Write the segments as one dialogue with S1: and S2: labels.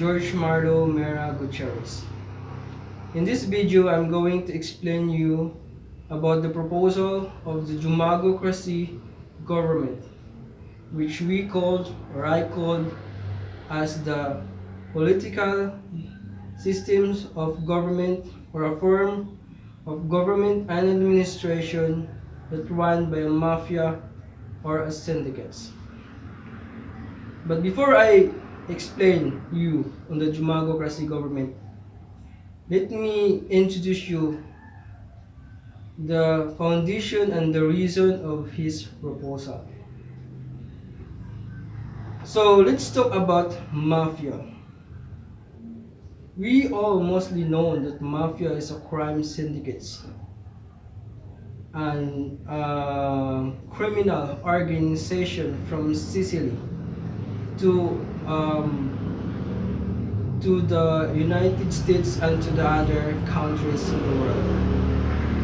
S1: Jorge, Marlo, Mira, Gutierrez. In this video, I'm going to explain you about the proposal of the JOMAGUCRACY government, which we called, or I called, as the political systems of government, or a form of government and administration that run by a mafia or a syndicates. But before I explain you on the JOMAGUCRACY government, let me introduce you the foundation and the reason of his proposal. So let's talk about mafia. We all mostly know that mafia is a crime syndicate and criminal organization from Sicily to the United States and to the other countries in the world,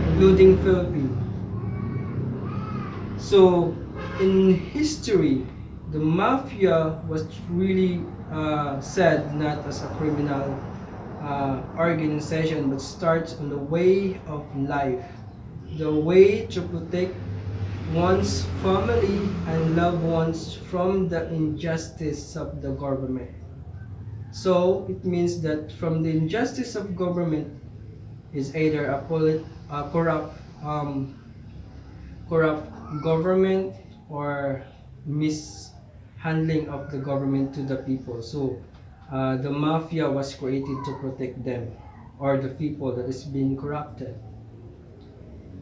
S1: including Philippines. So in history, the mafia was really said not as a criminal organization, but starts on the way of life, the way to protect one's family and loved ones from the injustice of the government. So it means that from the injustice of government is either a corrupt government or mishandling of the government to the people. So the mafia was created to protect them or the people that is being corrupted.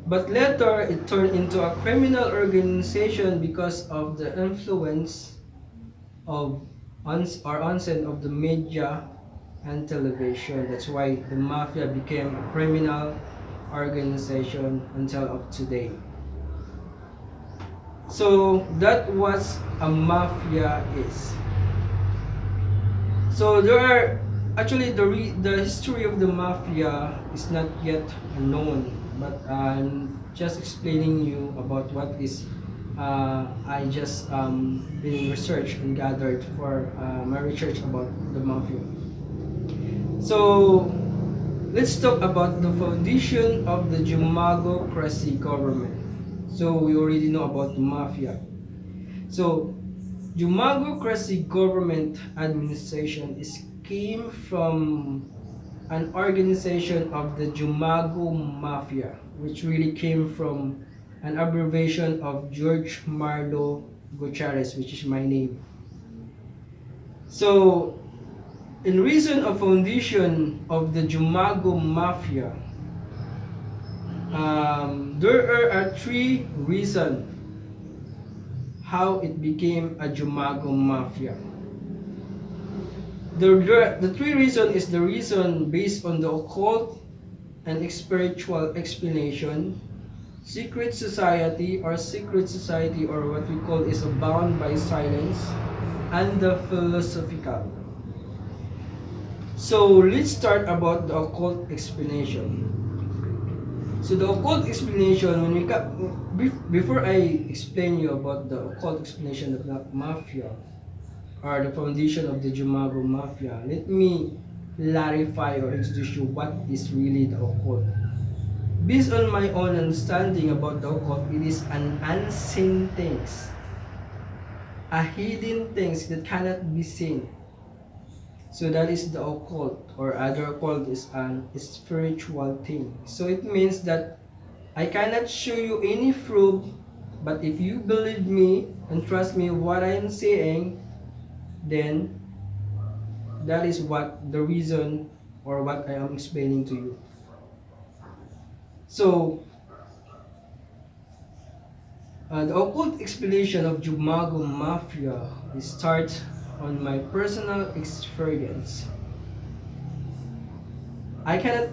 S1: But later it turned into a criminal organization because of the influence of onset of the media and television. That's why the mafia became a criminal organization until of today. So that was a mafia is. So there are actually the history of the mafia is not yet known, but I'm just explaining you about what is I just been researched and gathered for my research about the mafia. So let's talk about the foundation of the JOMAGUCRACY government. So we already know about the mafia. So JOMAGUCRACY government administration came from an organization of the Jomagu Mafia, which really came from an abbreviation of George Marlo Gutierrez, which is my name. So in reason of foundation of the Jomagu Mafia, there are three reasons how it became a Jomagu Mafia. The three reasons is the reason based on the occult and spiritual explanation, secret society or what we call is bound by silence, and the philosophical. So let's start about the occult explanation. So the occult explanation, before I explain you about the occult explanation of the mafia or the foundation of the Jomagu Mafia, let me clarify or introduce you what is really the occult. Based on my own understanding about the occult, it is an unseen things, a hidden things that cannot be seen. So that is the occult, or other occult is a spiritual thing. So it means that I cannot show you any proof, but if you believe me and trust me what I am saying, then that is what the reason or what I am explaining to you. So the occult explanation of Jomagu Mafia starts on my personal experience. I cannot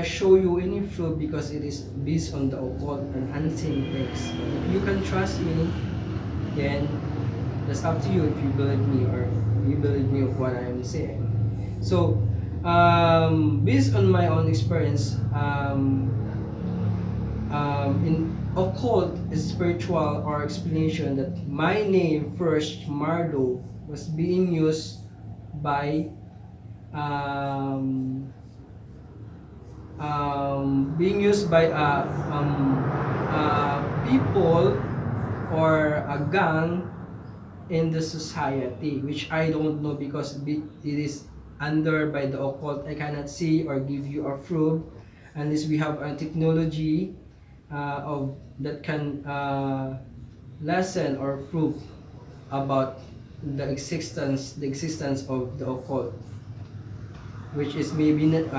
S1: show you any proof because it is based on the occult and unseen things. But if you can trust me, then that's up to you if you believe me or you believe me of what I am saying. So based on my own experience, in occult spiritual or explanation, that my name first Marlo was being used by being used by people or a gang in the society, which I don't know because it is under by the occult. I cannot see or give you a proof unless we have a technology of that can lessen or prove about the existence of the occult, which is maybe not,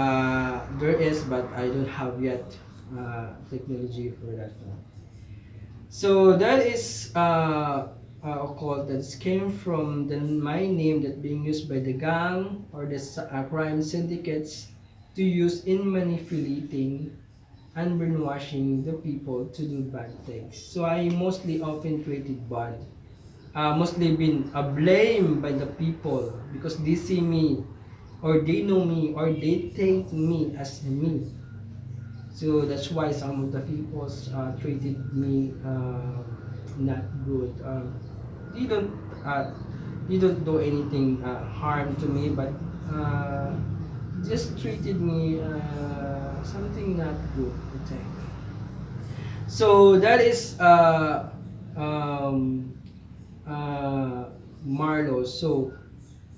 S1: there is, but I don't have yet technology for that one. So that is occult that came from my name that being used by the gang or the crime syndicates to use in manipulating and brainwashing the people to do bad things. So I mostly often treated bad, mostly been blamed by the people because they see me or they know me or they take me as me. So that's why some of the people treated me not good. They don't uh, they don't do anything harm to me, but just treated me something not good, I think. So that is Marlo. So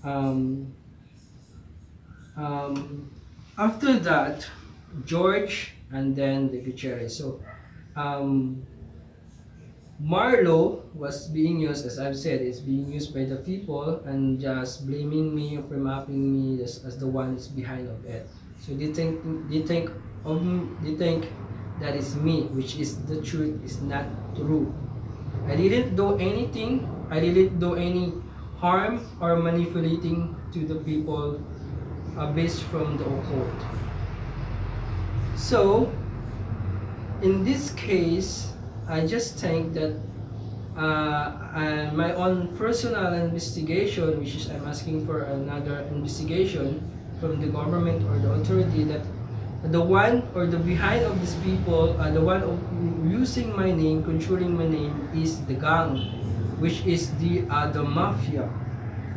S1: um, um, after that, George and then the Gutierrez. So um, Marlo was being used, as I've said, is being used by the people and just blaming me or mapping me as the one is behind of it. So they think that is me, which is the truth is not true. I didn't do anything. I didn't do any harm or manipulating to the people based from the occult. So in this case, I just think that my own personal investigation, which is I'm asking for another investigation from the government or the authority, that the one or the behind of these people, the one of using my name, controlling my name, is the gang, which is the mafia.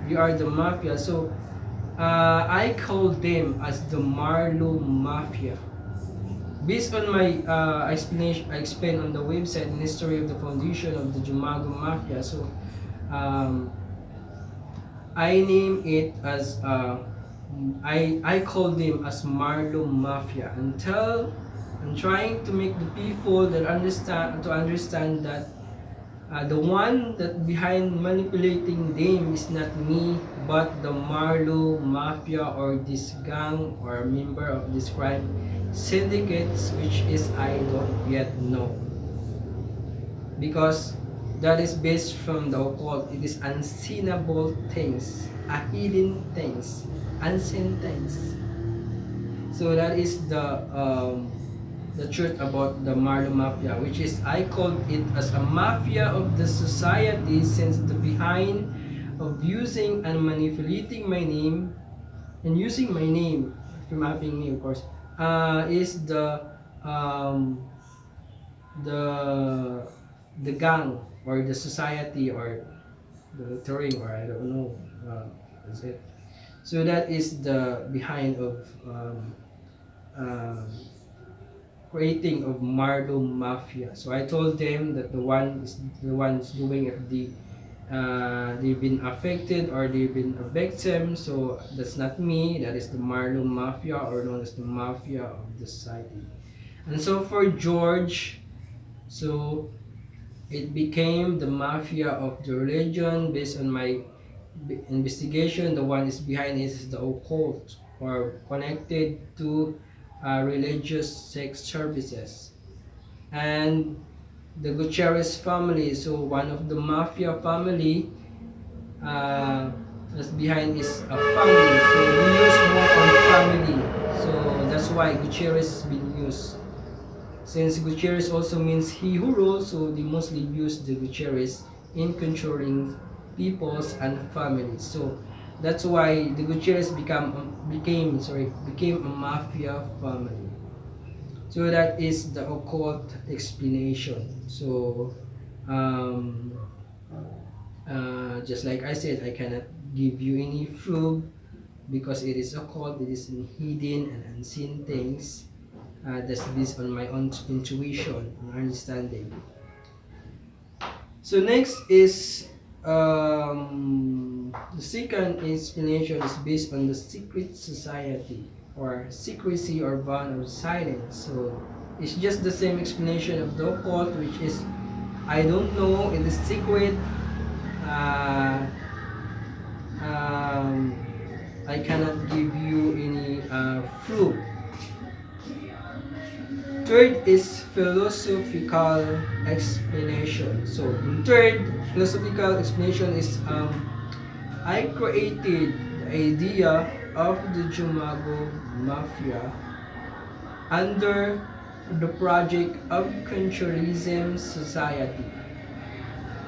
S1: They are the mafia. So I call them as the Marlo Mafia. Based on my explanation, I explained on the website the history of the foundation of the Jumago Mafia. So um, I name it as I call them as Marlo Mafia until I'm trying to make the people that understand that the one that behind manipulating them is not me, but the Marlo Mafia or this gang or member of this crime syndicates, which is I don't yet know, because that is based from the occult. It is unseenable things, hidden things, unseen things. So that is the truth about the Marlo Mafia, which is I called it as a mafia of the society, since the behind of using and manipulating my name and using my name for mapping me, of course, is um, the the gang or the society or the touring, or I don't know, that's it. So that is the behind of um, creating of Marlo Mafia. So I told them that the one is doing if they've been affected or they've been a victim. So that's not me. That is the Marlo Mafia, or known as the Mafia of the society. And so for George, so it became the Mafia of the religion. Based on my investigation, the one is behind it is the occult or connected to religious sex services. And the Gutierrez family, so one of the mafia family, that's behind is a family, so we use more on family, so that's why Gutierrez is being used. Since Gutierrez also means he who rules, so they mostly use the Gutierrez in controlling peoples and families. So that's why the Gutierrez became a mafia family. So that is the occult explanation. So just like I said, I cannot give you any proof because it is occult, it is hidden and unseen things. That's based on my own intuition and understanding. So next is the second explanation is based on the secret society or secrecy or bond of silence. So it's just the same explanation of the occult, which is I don't know, it is secret. I cannot give you any proof. Third is philosophical explanation. So in third philosophical explanation is I created the idea of the Jumago Mafia under the project of Consumerism Society.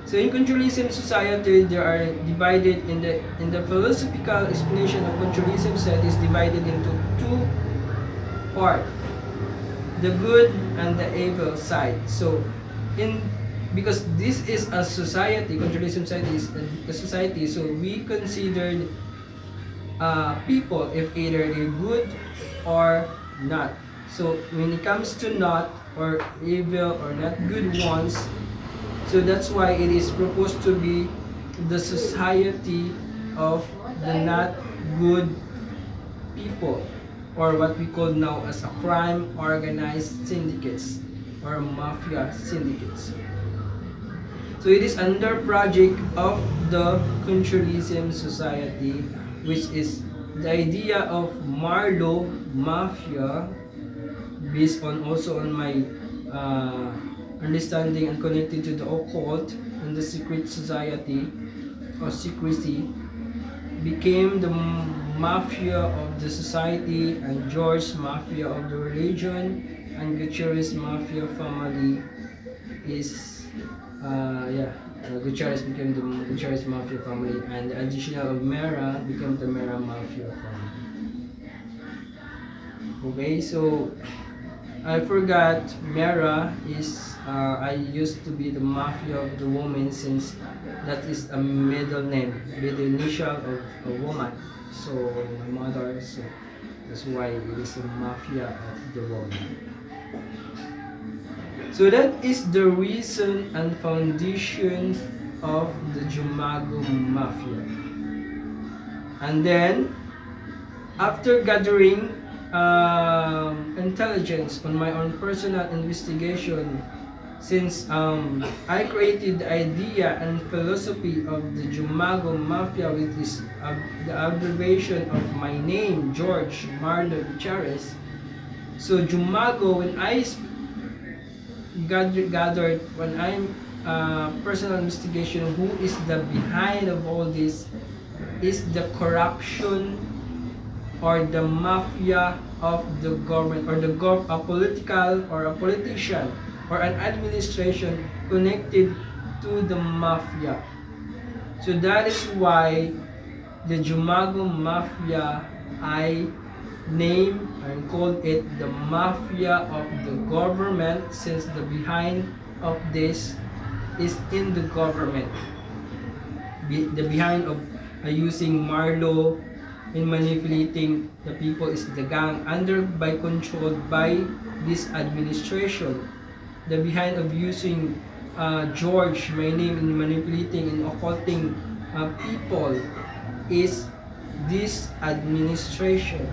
S1: So in Consumerism Society, they are divided in the philosophical explanation of Consumerism Society is divided into two parts. The good and the evil side. So because this is a society, Consumerism Society is a society, so we considered people if either they're good or not. So when it comes to not or evil or not good ones, so that's why it is proposed to be the society of the not good people, or what we call now as a crime organized syndicates or mafia syndicates. So it is under project of the Consumerism Society, which is the idea of Marlo Mafia, based on also on my understanding and connected to the occult and the secret society or secrecy, became the mafia of the society, and George mafia of the religion, and Gutierrez mafia family is Gutierrez became the Gutierrez mafia family, and the additional of Mira became the Mira mafia family. Okay, so I forgot Mira is I used to be the mafia of the woman, since that is a middle name with the initial of a woman. So my mother, so that's why it is a mafia of the woman. So that is the reason and foundation of the Jumago Mafia. And then after gathering intelligence on my own personal investigation, since I created the idea and philosophy of the Jumago Mafia, which is the abbreviation of my name, Jorge Marlo Gutierrez. So Jumago, when I gathered, when I'm personal investigation, who is the behind of all this is the corruption or the mafia of the government, or a political or a politician or an administration connected to the mafia. So that is why the Jumago Mafia, I named and called it the mafia of the government, since the behind of this is in the government. The behind of using Marlo in manipulating the people is the gang under by controlled by this administration. The behind of using George, my name, in manipulating and occulting people is this administration.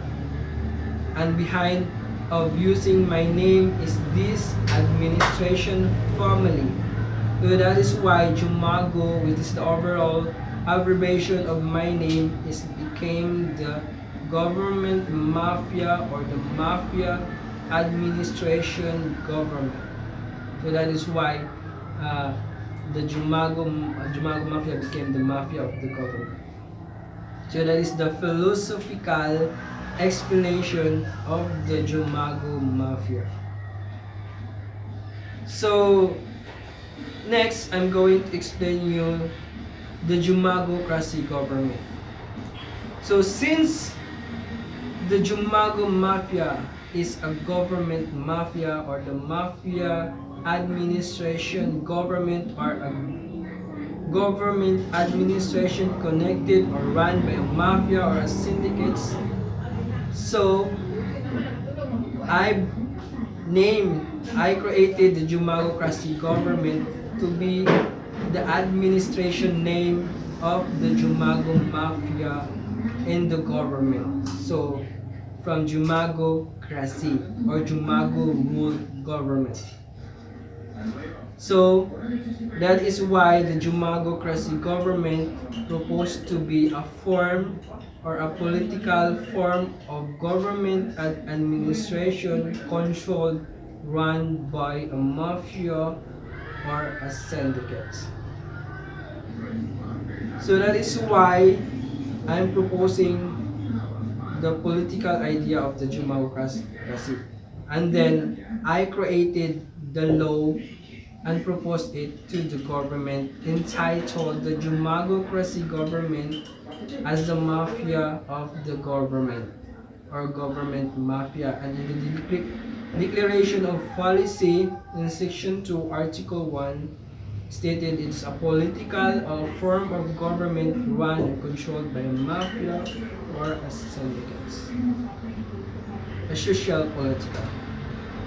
S1: And behind of using my name is this administration family. So that is why Jumago, which is the overall abbreviation of my name, is became the government mafia or the mafia administration government. So that is why the Jumago Mafia became the mafia of the government. So that is the philosophical explanation of the Jumago Mafia. So next, I'm going to explain you the JOMAGUCRACY government. So since the Jumago Mafia is a government mafia, or the mafia administration government, or government administration connected or run by a mafia or a syndicates. So I I created the JOMAGUCRACY government to be the administration name of the Jumago Mafia in the government. So from JOMAGUCRACY or Jumago rule government. So that is why the JOMAGUCRACY government proposed to be a form or a political form of government and administration controlled, run by a mafia or a syndicate. So that is why I'm proposing the political idea of the JOMAGUCRACY. And then I created the law and proposed it to the government entitled the JOMAGUCRACY government as the mafia of the government or government mafia. And in the declaration of policy in section 2 article 1 stated it's a political form of government run and controlled by a mafia or a syndicate, a social political.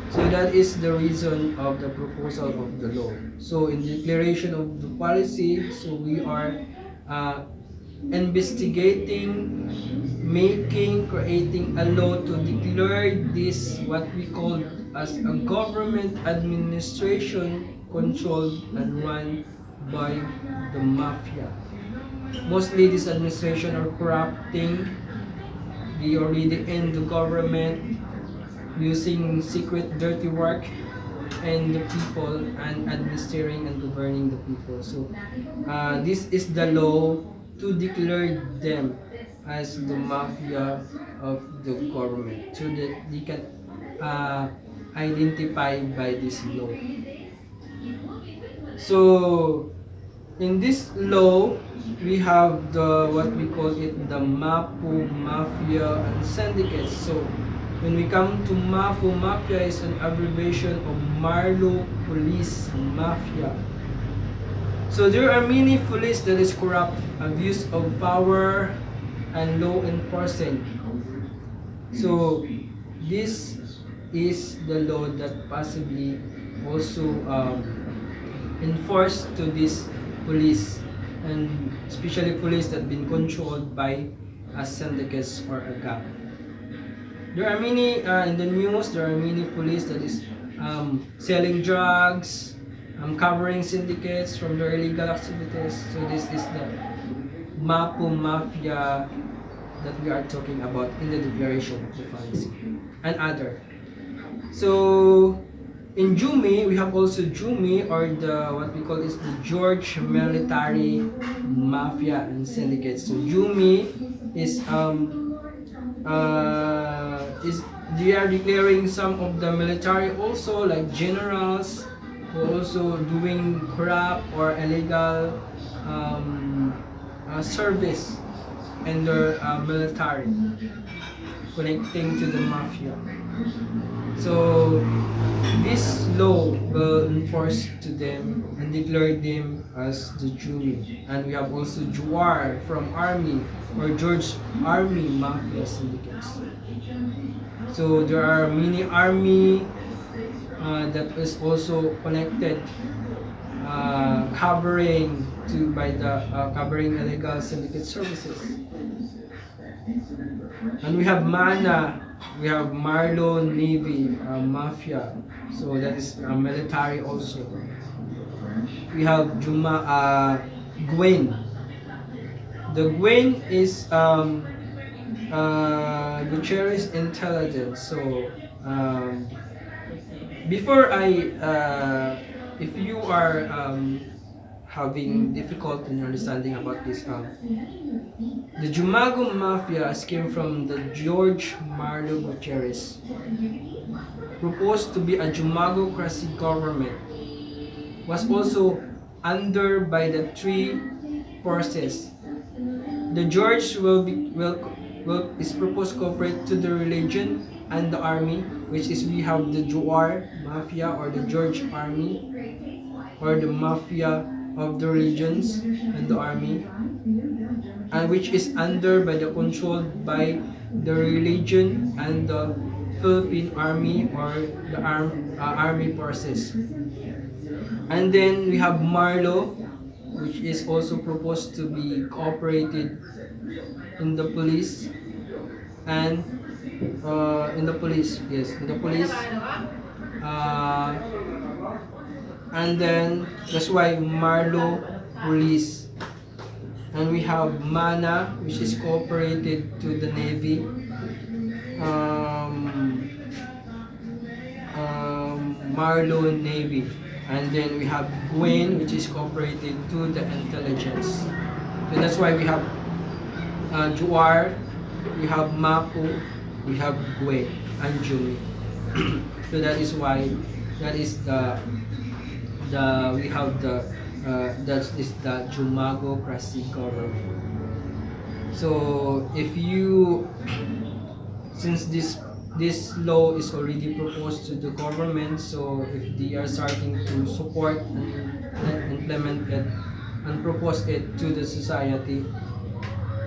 S1: So that is the reason of the proposal of the law. So in the declaration of the policy, so we are investigating, creating a law to declare this what we call as a government administration controlled and run by the mafia. Mostly this administration are corrupting, they already in the government, using secret dirty work and the people and administering and governing the people. So this is the law to declare them as the mafia of the government so that they can identify by this law. So in this law we have the what we call it the MAPO, mafia and syndicates. So when we come to MAPO, mafia is an abbreviation of Marlo Police Mafia. So there are many police that is corrupt, abuse of power and law enforcement. So this is the law that possibly also enforced to this police, and especially police that been controlled by a syndicates or a gang. There are many in the news. There are many police that is selling drugs, covering syndicates from their illegal activities. So this is the MAPO mafia that we are talking about in the declaration of the policy and other. So in JUMI, we have also JUMI or the what we call is the George Military Mafia and Syndicate. So JUMI is they are declaring some of the military also, like generals who also doing corrupt or illegal service in their military connecting to the mafia. So this law will enforce to them and declare them as the JUMI. And we have also JUAR from Army or George Army Mafia Syndicates. So there are many army that is also connected, covering illegal syndicate services. And we have MANA, we have Marlo Navy Mafia, so that is military also. We have Gwen. The Gwen is Gutierrez intelligence. So before if you are having difficulty in understanding about this, the Jumago Mafia came from the George Marlo Gutierrez, proposed to be a JOMAGUCRACY government, was also under by the three forces. The George is proposed to cooperate to the religion and the army, which is we have the JOAR Mafia or the George Army or the Mafia of the regions and the army, and which is under by the controlled by the religion and the Philippine Army or the army forces. And then we have Marlo, which is also proposed to be cooperated in the police and in the police, yes, in the police. Uh, and then that's why Marlo police. And we have Mana, which is cooperated to the Navy. Marlo Navy. And then we have Gwen, which is cooperated to the intelligence. So that's why we have Juar, we have Mako, we have Gwen, and Jumi. So that is why that is the we have the that is the JOMAGUCRACY government. So if you, since this law is already proposed to the government, so if they are starting to support and implement it and propose it to the society,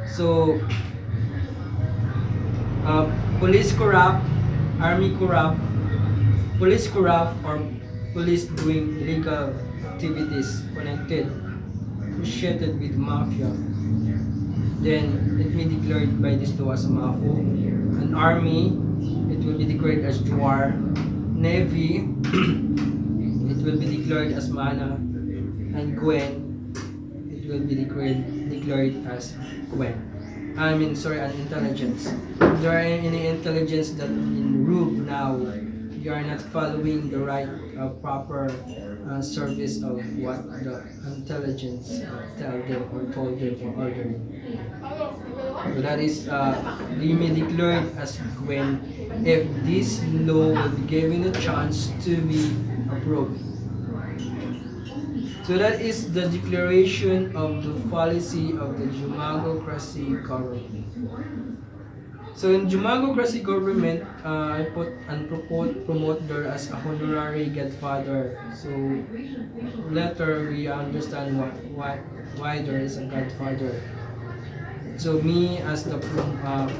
S1: so police corrupt, army corrupt, police corrupt, or police doing illegal activities connected, associated with mafia, then it may be declared by this law as MAFO. An army, it will be declared as Juar. Navy, it will be declared as Mana. And Gwen, it will be declared as Gwen. An intelligence. If there are any intelligence that in Rube now, you are not following the right proper service of what the intelligence tell them or told them or ordered. So that is they may declare as Gwen if this law will be given a chance to be approved. So that is the declaration of the policy of the JOMAGUCRACY government. So in JOMAGUCRACY government, I put and promote there as a honorary godfather. So later we understand why there is a godfather. So me as the promote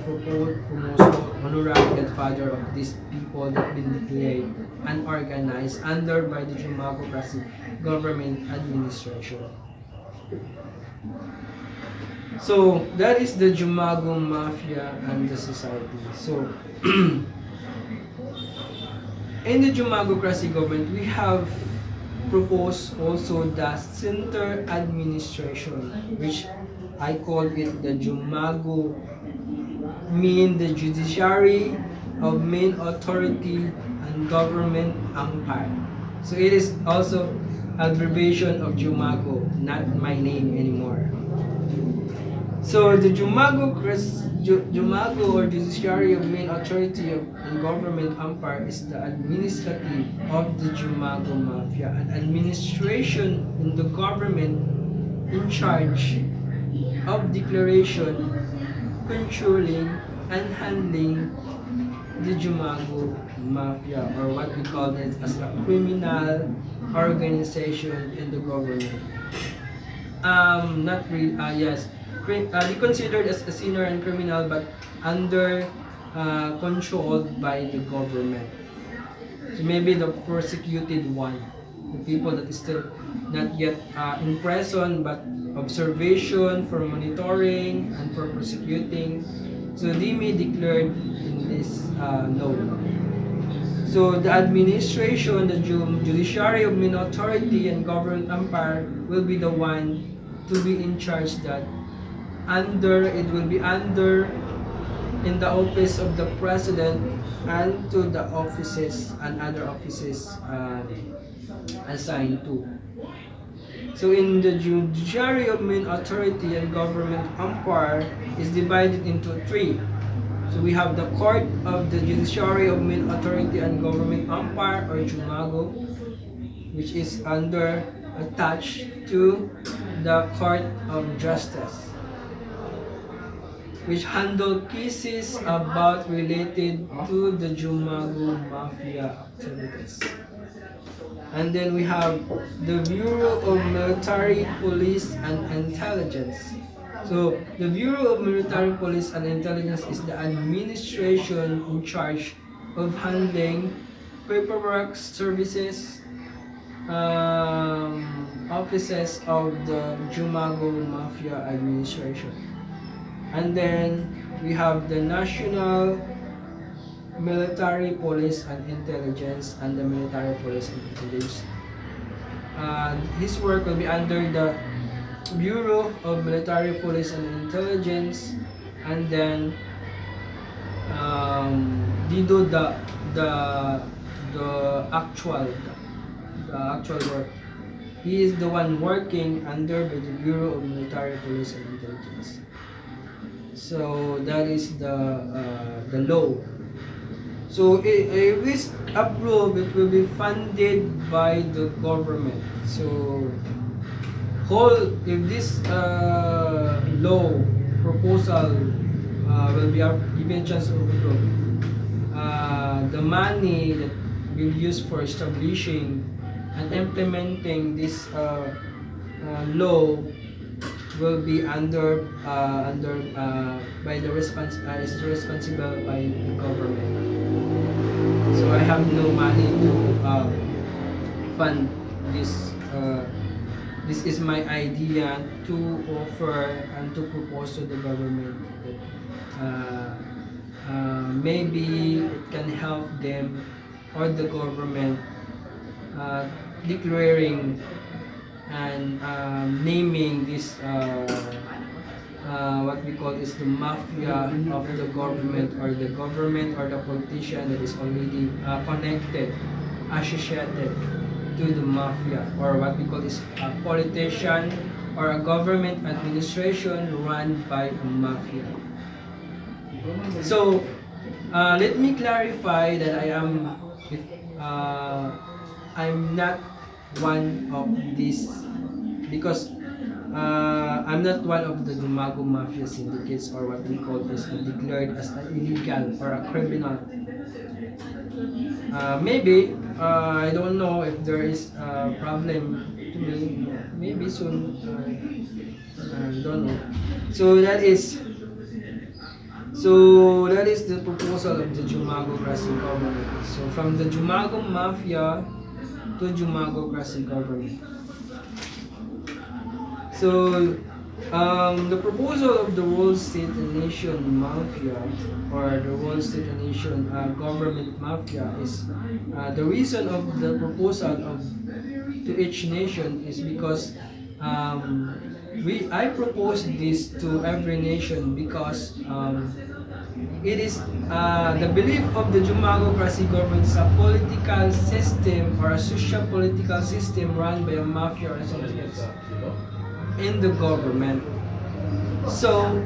S1: honorary godfather of these people that been declared and organized under by the JOMAGUCRACY government administration. So that is the Jumago Mafia and the society. So in the JOMAGUCRACY government, we have proposed also the center administration, which I call it the Jumago, mean the judiciary of main authority and government empire. So it is also abbreviation of Jumago, not my name anymore. So the Jumago or judiciary of main authority and government empire is the administrative of the Jumago Mafia, an administration in the government in charge of declaration, controlling, and handling the Jumago Mafia, or what we call it as a criminal organization in the government. Not really, yes. Be considered as a sinner and criminal, but under controlled by the government. So maybe the persecuted one, the people that is still not yet in prison, but observation for monitoring and for prosecuting. So they may declare in this law. So the administration, the judiciary of main authority and government empire will be the one to be in charge that it will be under in the office of the president and to the offices and other offices assigned to. So in the judiciary of main authority and government empire is divided into three. So we have the court of the judiciary of main authority and government empire, or Jumago, which is attached to the court of justice, which handle cases about related to the Jumago Mafia activities. And then we have the Bureau of Military Police and Intelligence. So the Bureau of Military Police and Intelligence is the administration in charge of handling paperwork services, offices of the Jumago Mafia administration. And then we have the National Military Police and Intelligence and the Military Police and Intelligence. His work will be under the Bureau of Military Police and Intelligence, and then they do the actual work. He is the one working under the Bureau of Military Police and Intelligence. So that is the law. So if this approved, it will be funded by the government. So if this law proposal will be given a chance to approve, the money that will use for establishing and implementing this law will be under by the is responsible by the government. So I have no money to fund this. This is my idea to offer and to propose to the government that maybe it can help them or the government declaring and naming this what we call is the mafia of the government or the politician that is already connected, associated to the mafia, or what we call is a politician or a government administration run by a mafia. So let me clarify that I'm not one of these, because I'm not one of the Jumago Mafia syndicates, or what we call is declared as an illegal or a criminal. Maybe I don't know if there is a problem to me. Maybe soon. I don't know. So that is the proposal of the JOMAGUCRACY government. So from the Jumago Mafia to JOMAGUCRACY government. So the proposal of the World State and Nation Mafia, or the World State and Nation Government Mafia, is the reason of the proposal to each nation is because I propose this to every nation because it is the belief of the JOMAGUCRACY government is a political system or a social political system run by a mafia or something else in the government. So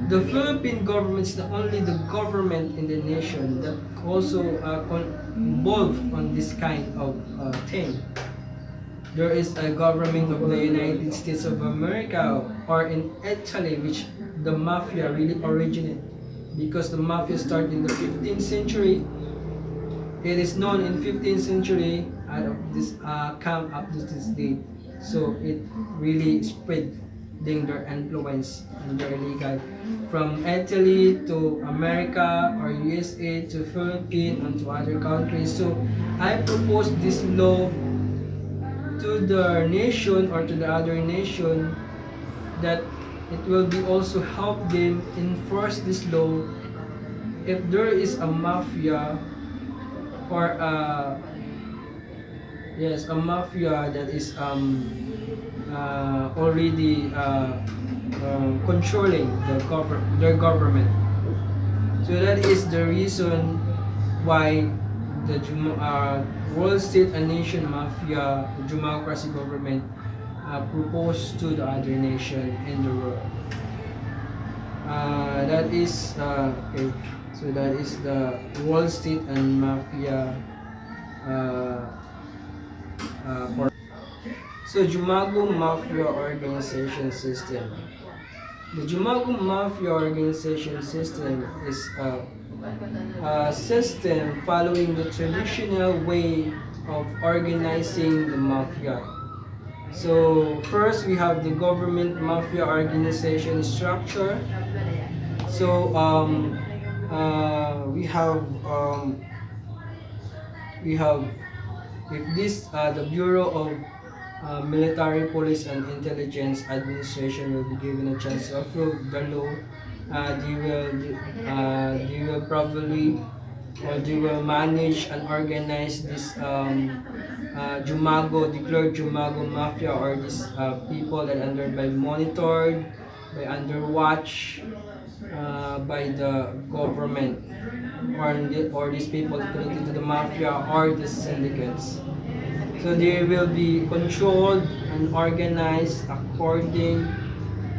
S1: the Philippine government is not only the government in the nation that also involved on this kind of thing. There is a government of the United States of America, or in Italy, which the mafia really originated, because the mafia started in the 15th century. It is known in 15th century out of this come up to this date. So it really spread their influence and their illegal from Italy to America or USA to Philippines and to other countries. So I propose this law to the nation or to the other nation that it will be also help them enforce this law if there is a mafia or a mafia that is already controlling their government. So that is the reason why the World State and Nation Mafia, the JOMAGUCRACY government, proposed to the other nation in the world. That is okay. So that is the World State and Mafia. So Jumago Mafia Organization System. The Jumago Mafia Organization System is system following the traditional way of organizing the mafia. So first we have the government mafia organization structure. So we have with this the Bureau of Military Police and Intelligence Administration will be given a chance to approve the law. They will probably or they will manage and organize this Jumago, declared Jumago Mafia, or these people that under by monitored, by under watch by the government, or these people connected to the mafia or the syndicates. So they will be controlled and organized according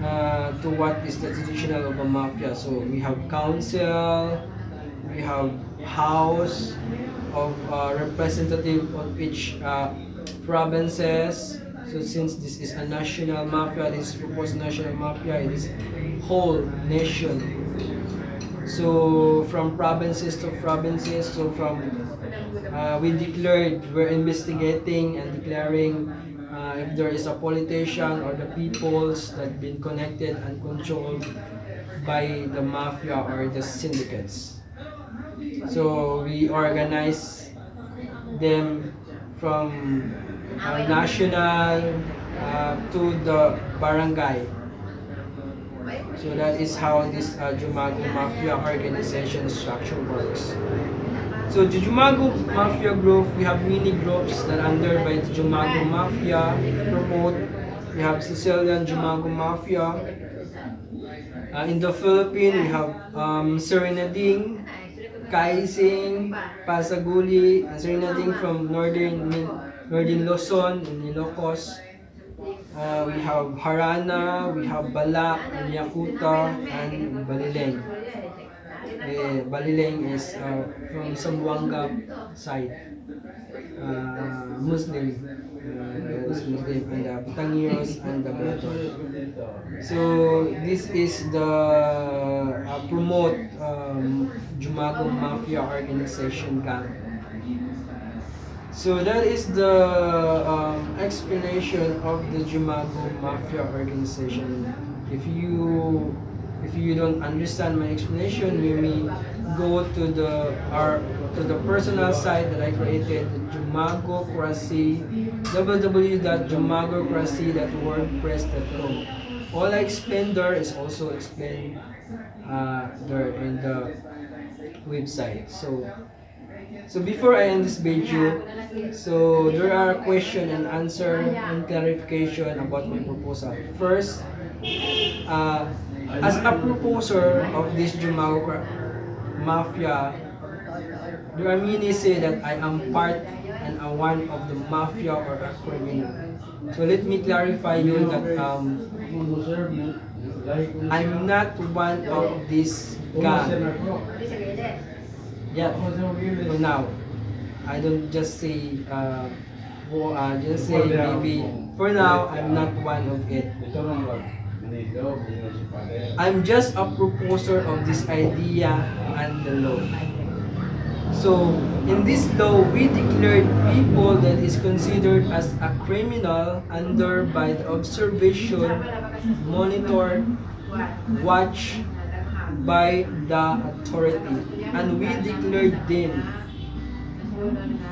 S1: to what is the traditional of a mafia. So we have council, we have house of representative of each provinces. So since this is a national mafia, this proposed national mafia, it is whole nation. So from provinces to provinces, so from we declared, we're investigating and declaring if there is a politician or the peoples that been connected and controlled by the mafia or the syndicates. So we organize them from national to the barangay. So that is how this Jumago Mafia organization structure works. So the Jumago Mafia group, we have many groups that under by the Jumago Mafia promote. We have Sicilian Jumago Mafia. In the Philippines, we have Serenading, Kaising, Pasaguli, Serenading from northern Luzon and Ilocos. We have Harana, we have Balak, and Yakuta, and Balileng. Balileng is from Zamboanga side, Muslim, and the Batangios and the Bato. So this is the promote Jumago Mafia organization gang. So that is the explanation of the Jumago Mafia organization. If you don't understand my explanation, you may go to the personal site that I created, JOMAGUCRACY, www.jomagocracy.wordpress.com. All I explained there is also explained there in the website. So before I end this video, so there are question and answer and clarification about my proposal. First, as a proposer of this Jumago Mafia, there are many say that I am part and a one of the mafia or a criminal. So let me clarify you that I'm not one of this gang. Yeah, for now. I don't just say, maybe, for now, I'm not one of it. I'm just a proposer of this idea and the law. So, in this law, we declared people that is considered as a criminal under by the observation, monitored, watch by the authority, and we declared them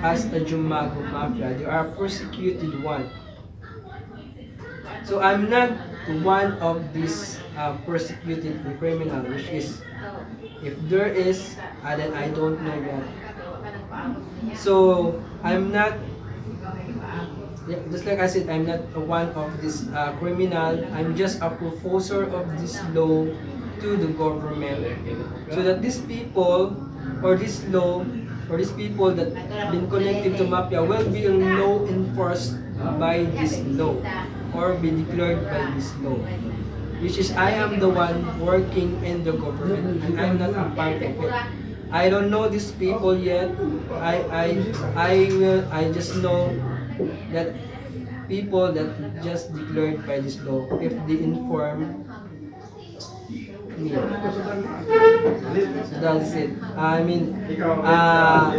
S1: as a Jumago Mafia. They are persecuted one. So I'm not one of these persecuted criminal, which is, if there is, then I don't know that. So I'm not, just like I said, I'm not one of this criminal. I'm just a proposer of this law to the government, so that these people or this law or these people that been connected to mafia will be law enforced by this law or be declared by this law, which is I am the one working in the government and I'm not a part of it. I don't know these people yet. I just know that people that just declared by this law, if they inform me. So that's it. I mean, I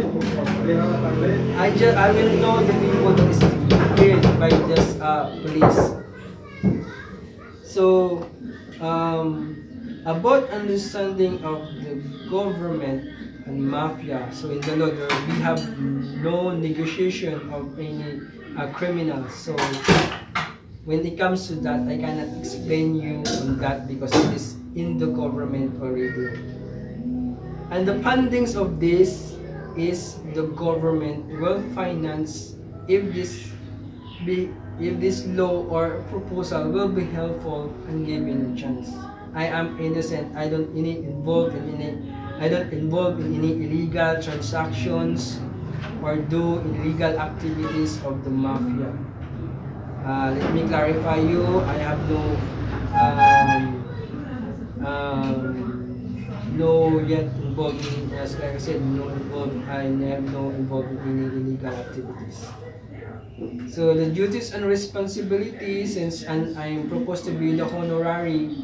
S1: will know the people that is killed by this police. So about understanding of the government and mafia. So in the law, we have no negotiation of any criminals. So when it comes to that, I cannot explain you on that because it is in the government already. And the fundings of this is the government will finance if this law or proposal will be helpful and given a chance. I am innocent. I don't involve in any illegal transactions or do illegal activities of the mafia. Let me clarify you. I have no yet involved in, as like I said, I have no involved in any illegal activities. So the duties and responsibilities, since I'm proposed to be the honorary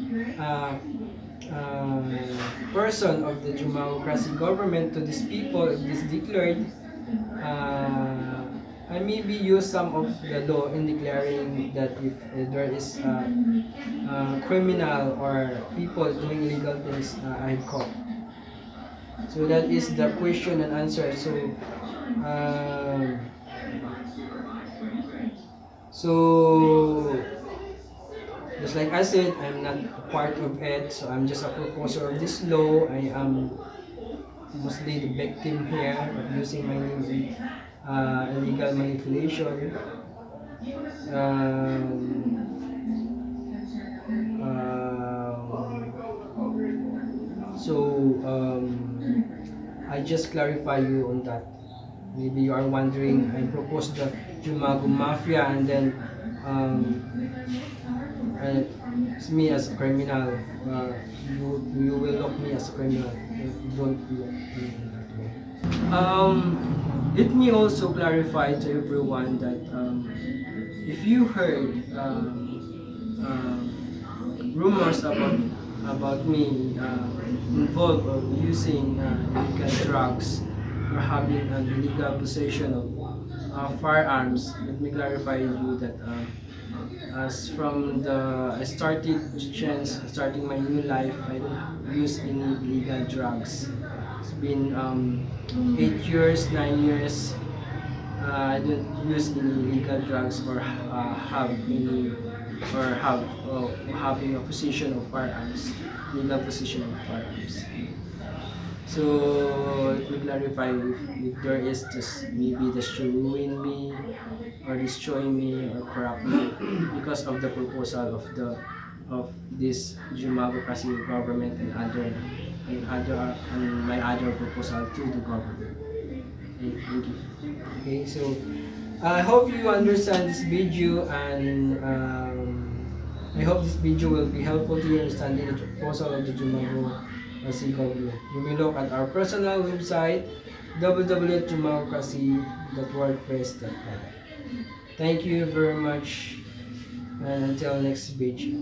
S1: person of the JOMAGUCRACY government to these people, if this declared, I maybe use some of the law in declaring that if there is criminal or people doing illegal things, I caught. So that is the question and answer. So just like I said, I'm not a part of it, so I'm just a proposer of this law. I am mostly the victim here of using my name in illegal manipulation. I just clarify you on that. Maybe you are wondering, I proposed the Jumago Mafia and then it's me as a criminal. You will look me as a criminal. Don't look me in that way. Let me also clarify to everyone that if you heard rumors about me involved of using illegal drugs or having an illegal possession of firearms, let me clarify you that as from I starting my new life, I don't use any illegal drugs. It's been 8 years, 9 years. I don't use any illegal drugs or having a possession of firearms, legal possession of firearms. So let me clarify if there is just maybe just to ruin me or destroy me or corrupt me because of the proposal of this JOMAGUCRACY government and my other proposal to the government. Okay, thank you. Okay, so I hope you understand this video and I hope this video will be helpful to you understanding the proposal of the JOMAGUCRACY government. You may look at our personal website www.jomagucracy.wordpress.com. Thank you very much and until next video.